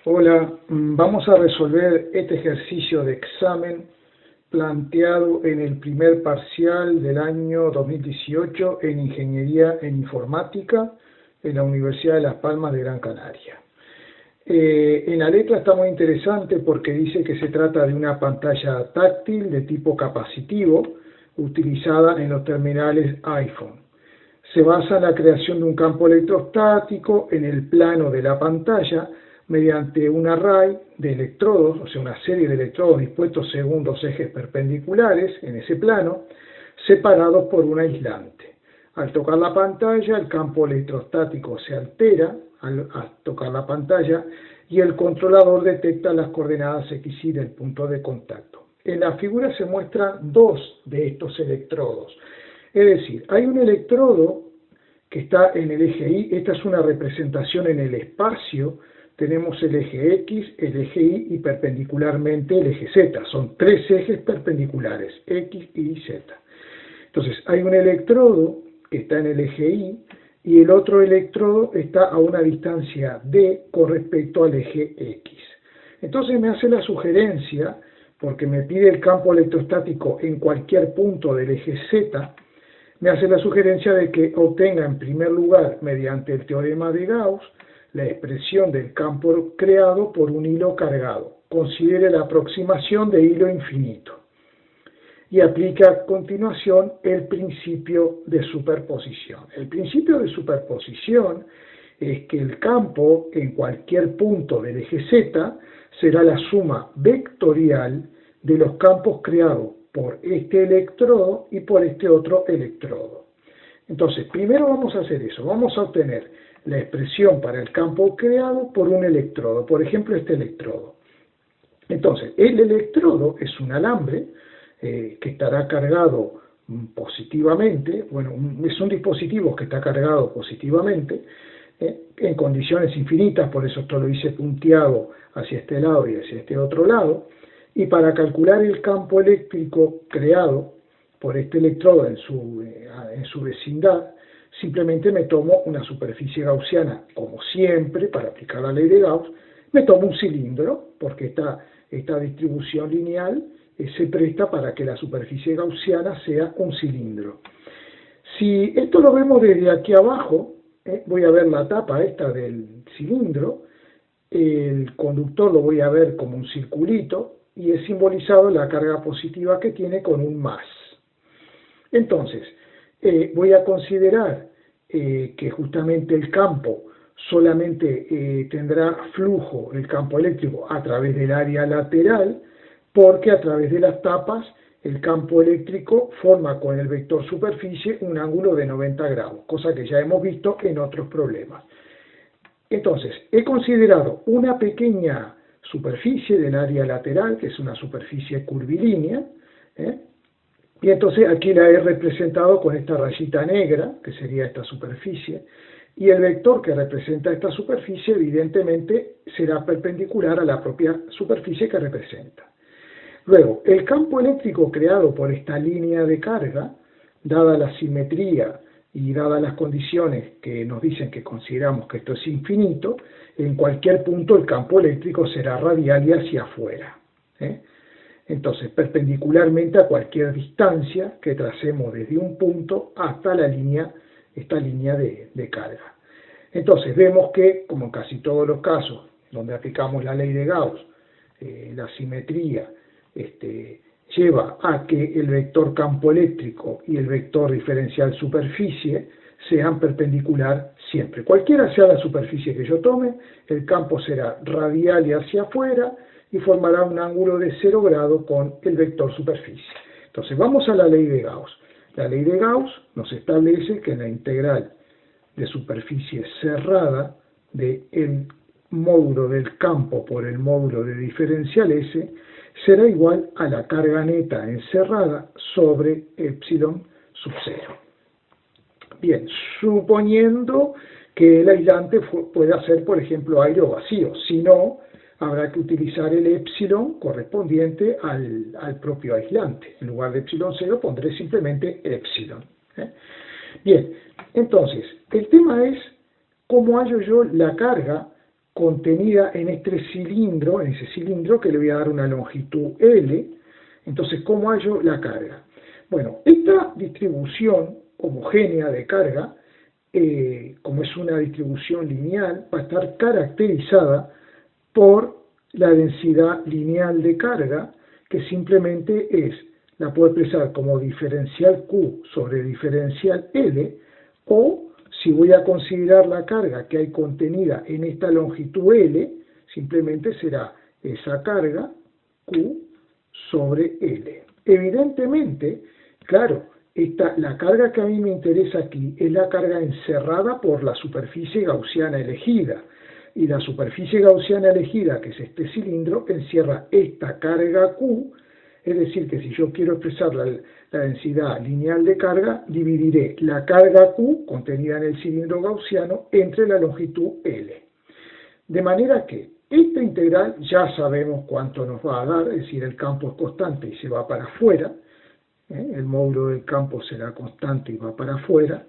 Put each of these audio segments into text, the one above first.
Hola, vamos a resolver este ejercicio de examen planteado en el primer parcial del año 2018 en Ingeniería en Informática en la Universidad de Las Palmas de Gran Canaria. En la letra está muy interesante porque dice que se trata de una pantalla táctil de tipo capacitivo utilizada en los terminales iPhone. Se basa en la creación de un campo electrostático en el plano de la pantalla mediante un array de electrodos, o sea, una serie de electrodos dispuestos según dos ejes perpendiculares en ese plano, separados por un aislante. Al tocar la pantalla, el campo electrostático se altera al tocar la pantalla y el controlador detecta las coordenadas X y del punto de contacto. En la figura se muestran dos de estos electrodos. Es decir, hay un electrodo que está en el eje Y, esta es una representación en el espacio, tenemos el eje X, el eje Y y perpendicularmente el eje Z, son tres ejes perpendiculares, X, Y y Z. Entonces, hay un electrodo que está en el eje Y el otro electrodo está a una distancia D con respecto al eje X. Entonces me hace la sugerencia, porque me pide el campo electrostático en cualquier punto del eje Z, me hace la sugerencia de que obtenga en primer lugar, mediante el teorema de Gauss, la expresión del campo creado por un hilo cargado. Considere la aproximación de hilo infinito. Y aplica a continuación el principio de superposición. El principio de superposición es que el campo en cualquier punto del eje Z será la suma vectorial de los campos creados por este electrodo y por este otro electrodo. Entonces, primero vamos a hacer eso. Vamos a obtener la expresión para el campo creado por un electrodo. Por ejemplo, este electrodo. Entonces, el electrodo es un alambre que estará cargado positivamente, bueno, es un dispositivo que está cargado positivamente, en condiciones infinitas, por eso esto lo hice punteado hacia este lado y hacia este otro lado, y para calcular el campo eléctrico creado por este electrodo en su vecindad, simplemente me tomo una superficie gaussiana, como siempre, para aplicar la ley de Gauss, me tomo un cilindro, porque esta distribución lineal se presta para que la superficie gaussiana sea un cilindro. Si esto lo vemos desde aquí abajo, voy a ver la tapa esta del cilindro, el conductor lo voy a ver como un circulito y es simbolizado la carga positiva que tiene con un más. Entonces, voy a considerar que justamente el campo solamente tendrá flujo, el campo eléctrico, a través del área lateral, porque a través de las tapas el campo eléctrico forma con el vector superficie un ángulo de 90 grados, cosa que ya hemos visto en otros problemas. Entonces, he considerado una pequeña superficie del área lateral, que es una superficie curvilínea, y entonces aquí la he representado con esta rayita negra, que sería esta superficie, y el vector que representa esta superficie evidentemente será perpendicular a la propia superficie que representa. Luego, el campo eléctrico creado por esta línea de carga, dada la simetría y dadas las condiciones que nos dicen que consideramos que esto es infinito, en cualquier punto el campo eléctrico será radial y hacia afuera. Entonces, perpendicularmente a cualquier distancia que tracemos desde un punto hasta esta línea de carga. Entonces, vemos que, como en casi todos los casos donde aplicamos la ley de Gauss, la simetría lleva a que el vector campo eléctrico y el vector diferencial superficie sean perpendicular siempre. Cualquiera sea la superficie que yo tome, el campo será radial y hacia afuera y formará un ángulo de 0 grado con el vector superficie. Entonces vamos a la ley de Gauss. La ley de Gauss nos establece que en la integral de superficie cerrada del módulo del campo por el módulo de diferencial S será igual a la carga neta encerrada sobre epsilon sub 0. Bien, suponiendo que el aislante pueda ser, por ejemplo, aire o vacío. Si no, habrá que utilizar el epsilon correspondiente al propio aislante. En lugar de epsilon 0 pondré simplemente epsilon. Bien, entonces, el tema es cómo hallo yo la carga contenida en este cilindro, en ese cilindro que le voy a dar una longitud L. Entonces, ¿cómo hallo la carga? Bueno, esta distribución homogénea de carga, como es una distribución lineal, va a estar caracterizada por la densidad lineal de carga, que simplemente la puedo expresar como diferencial Q sobre diferencial L, o si voy a considerar la carga que hay contenida en esta longitud L, simplemente será esa carga Q sobre L. Evidentemente, claro, la carga que a mí me interesa aquí es la carga encerrada por la superficie gaussiana elegida. Y la superficie gaussiana elegida, que es este cilindro, encierra esta carga Q. Es decir, que si yo quiero expresar la densidad lineal de carga, dividiré la carga Q contenida en el cilindro gaussiano entre la longitud L. De manera que esta integral ya sabemos cuánto nos va a dar, es decir, el campo es constante y se va para afuera. El módulo del campo será constante y va para afuera,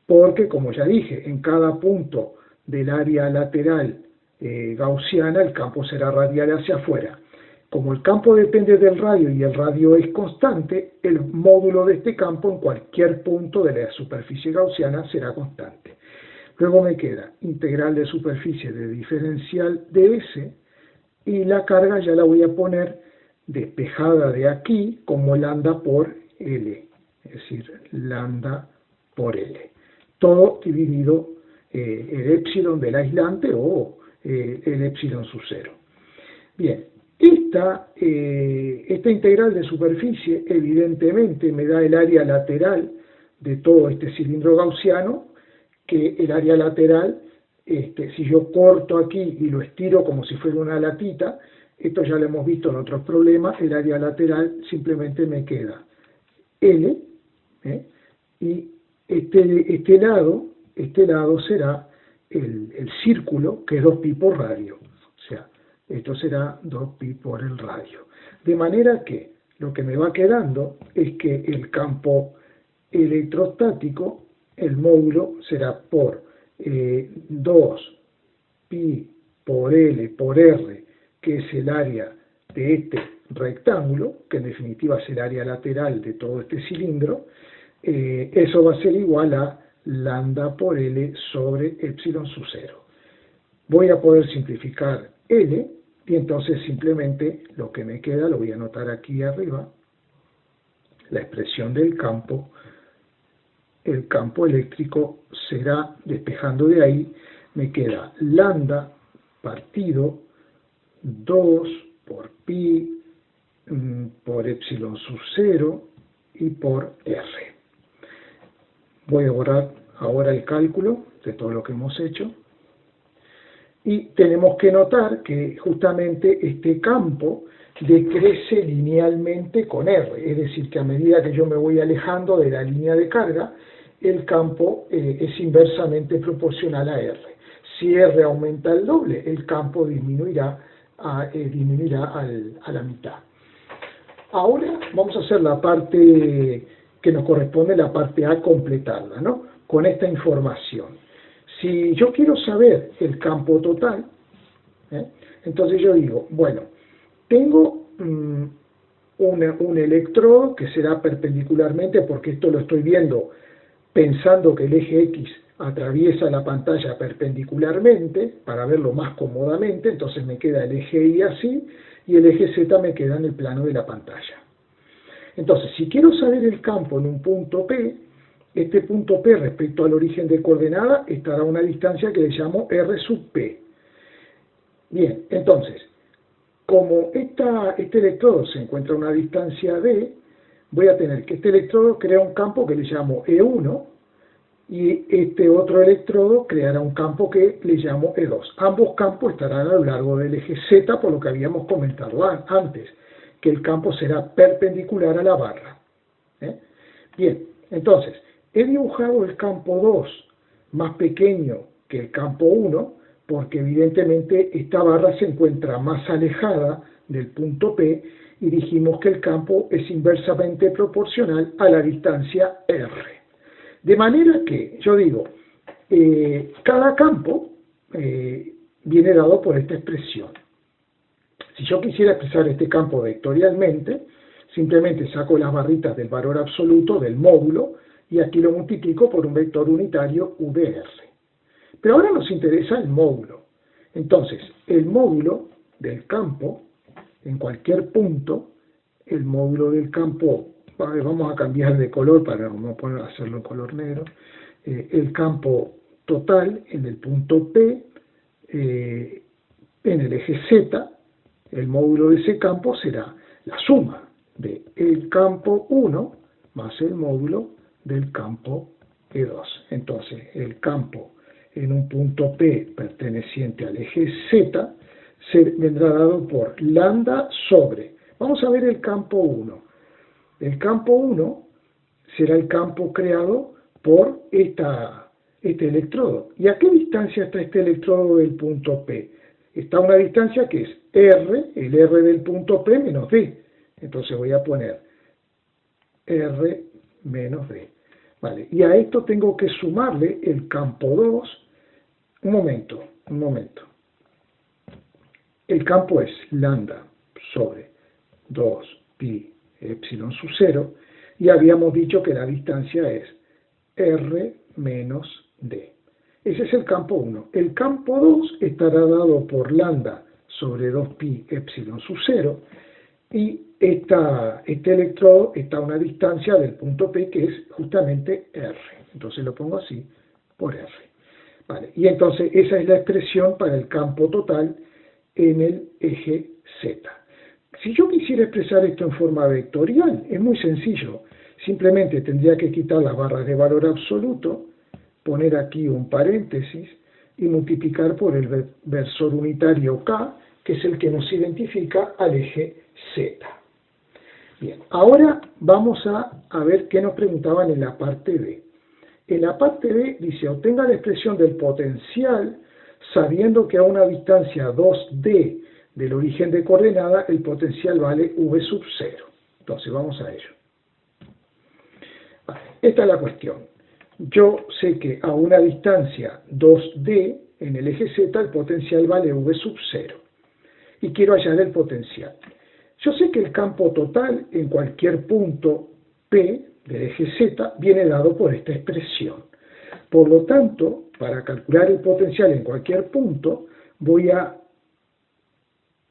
porque, como ya dije, en cada punto del área lateral gaussiana el campo será radial hacia afuera. Como el campo depende del radio y el radio es constante, el módulo de este campo en cualquier punto de la superficie gaussiana será constante. Luego me queda integral de superficie de diferencial de S, y la carga ya la voy a poner despejada de aquí como lambda por L, es decir, lambda por L. Todo dividido el épsilon del aislante o el épsilon sub 0. Bien, esta integral de superficie evidentemente me da el área lateral de todo este cilindro gaussiano, que el área lateral, si yo corto aquí y lo estiro como si fuera una latita, esto ya lo hemos visto en otros problemas, el área lateral simplemente me queda L, y este lado será el círculo, que es 2pi por radio. O sea, esto será 2pi por el radio. De manera que lo que me va quedando es que el campo electrostático, el módulo, será por 2pi por L por R, que es el área de este rectángulo, que en definitiva es el área lateral de todo este cilindro. Eso va a ser igual a lambda por L sobre épsilon sub 0. Voy a poder simplificar L, y entonces simplemente lo que me queda lo voy a anotar aquí arriba, la expresión del campo. El campo eléctrico será, despejando de ahí, me queda lambda partido 2 por pi por épsilon sub 0 y por R. Voy a borrar ahora el cálculo de todo lo que hemos hecho. Y tenemos que notar que justamente este campo decrece linealmente con R, es decir, que a medida que yo me voy alejando de la línea de carga, el campo es inversamente proporcional a R. Si R aumenta el doble, el campo disminuirá a la mitad. Ahora vamos a hacer la parte que nos corresponde, la parte A, completarla, ¿no? Con esta información. Si yo quiero saber el campo total, entonces yo digo, bueno, tengo un electrodo que será perpendicularmente, porque esto lo estoy viendo pensando que el eje X atraviesa la pantalla perpendicularmente, para verlo más cómodamente, entonces me queda el eje Y así, y el eje Z me queda en el plano de la pantalla. Entonces, si quiero saber el campo en un punto P, este punto P respecto al origen de coordenada estará a una distancia que le llamo R sub P. Bien, entonces, como este electrodo se encuentra a una distancia D, voy a tener que este electrodo crea un campo que le llamo E1, y este otro electrodo creará un campo que le llamo E2. Ambos campos estarán a lo largo del eje Z, por lo que habíamos comentado antes, que el campo será perpendicular a la barra. Bien, entonces, he dibujado el campo 2 más pequeño que el campo 1, porque evidentemente esta barra se encuentra más alejada del punto P, y dijimos que el campo es inversamente proporcional a la distancia R. De manera que, yo digo, cada campo viene dado por esta expresión. Si yo quisiera expresar este campo vectorialmente, simplemente saco las barritas del valor absoluto del módulo y aquí lo multiplico por un vector unitario UDR. Pero ahora nos interesa el módulo. Entonces, el módulo del campo, en cualquier punto, el módulo del campo, vamos a cambiar de color para no poder hacerlo en color negro, el campo total en el punto P, en el eje Z, el módulo de ese campo será la suma de el campo 1 más el módulo del campo E2. Entonces, el campo en un punto P perteneciente al eje Z se vendrá dado por lambda sobre, vamos a ver el campo 1. El campo 1 será el campo creado por este electrodo. ¿Y a qué distancia está este electrodo del punto P? Está a una distancia que es R, el R del punto P menos D. Entonces voy a poner R menos D. Vale, y a esto tengo que sumarle el campo 2. Un momento. El campo es lambda sobre 2pi epsilon sub 0 y habíamos dicho que la distancia es R menos D. Ese es el campo 1. El campo 2 estará dado por lambda sobre 2pi epsilon sub 0 y este electrodo está a una distancia del punto P que es justamente R. Entonces lo pongo así por R. Vale. Y entonces esa es la expresión para el campo total en el eje Z. Si yo quisiera expresar esto en forma vectorial, es muy sencillo. Simplemente tendría que quitar las barras de valor absoluto, poner aquí un paréntesis y multiplicar por el versor unitario K, que es el que nos identifica al eje Z. Bien, ahora vamos a ver qué nos preguntaban en la parte B. En la parte B dice, obtenga la expresión del potencial sabiendo que a una distancia 2D del origen de coordenada el potencial vale V sub 0. Entonces vamos a ello. Vale, esta es la cuestión. Yo sé que a una distancia 2D en el eje Z el potencial vale V sub 0. Y quiero hallar el potencial. Yo sé que el campo total en cualquier punto P del eje Z viene dado por esta expresión. Por lo tanto, para calcular el potencial en cualquier punto, voy a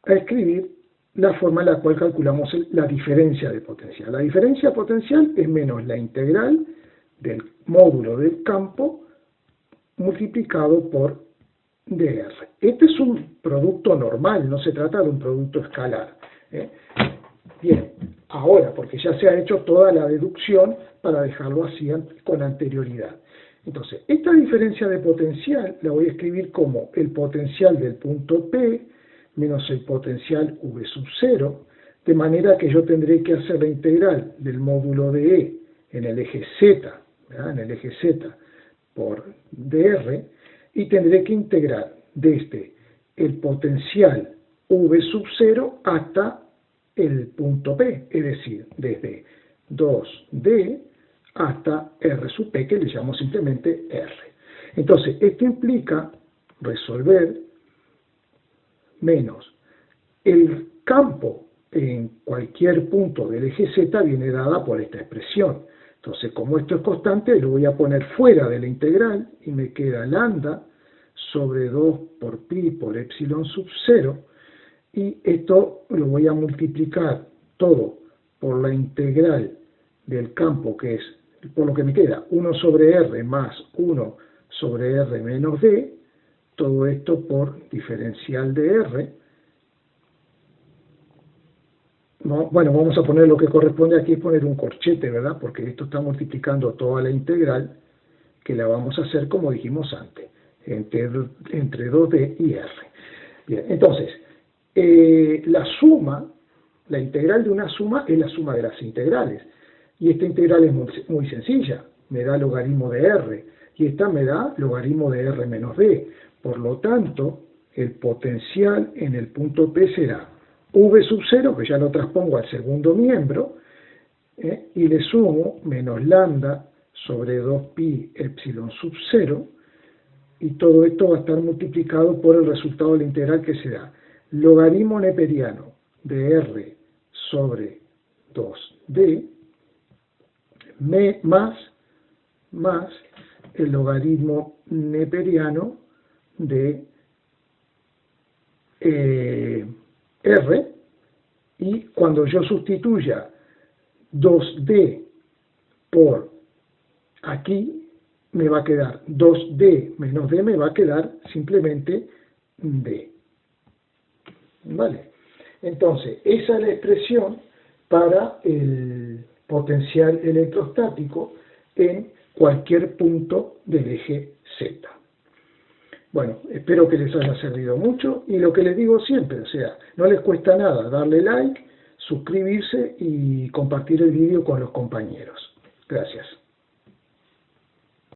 escribir la forma en la cual calculamos la diferencia de potencial. La diferencia de potencial es menos la integral del módulo del campo multiplicado por dr. Este es un producto normal, no se trata de un producto escalar. Bien, ahora, porque ya se ha hecho toda la deducción para dejarlo así con anterioridad. Entonces, esta diferencia de potencial la voy a escribir como el potencial del punto P menos el potencial V sub 0, de manera que yo tendré que hacer la integral del módulo de E en el eje Z, ¿verdad? En el eje Z por dr, y tendré que integrar desde el potencial V sub 0 hasta el punto P, es decir, desde 2D hasta R sub P, que le llamo simplemente R. Entonces, esto implica resolver menos el campo en cualquier punto del eje Z viene dada por esta expresión. Entonces, como esto es constante, lo voy a poner fuera de la integral y me queda lambda sobre 2 por pi por epsilon sub 0, y esto lo voy a multiplicar todo por la integral del campo, que es, por lo que me queda, 1 sobre R más 1 sobre R menos D, todo esto por diferencial de R. No, bueno, vamos a poner lo que corresponde aquí, es poner un corchete, ¿verdad? Porque esto está multiplicando toda la integral, que la vamos a hacer como dijimos antes, entre 2D y R. Bien, entonces, la suma, la integral de una suma es la suma de las integrales. Y esta integral es muy sencilla, me da logaritmo de R, y esta me da logaritmo de R menos D. Por lo tanto, el potencial en el punto P será V sub 0, que ya lo transpongo al segundo miembro, y le sumo menos lambda sobre 2pi epsilon sub 0, y todo esto va a estar multiplicado por el resultado de la integral que se da. Logaritmo neperiano de R sobre 2D más el logaritmo neperiano de R, y cuando yo sustituya 2D por aquí, me va a quedar 2D menos D, me va a quedar simplemente D. ¿Vale? Entonces, esa es la expresión para el potencial electrostático en cualquier punto del eje Z. Bueno, espero que les haya servido mucho, y lo que les digo siempre, o sea, no les cuesta nada darle like, suscribirse y compartir el vídeo con los compañeros. Gracias.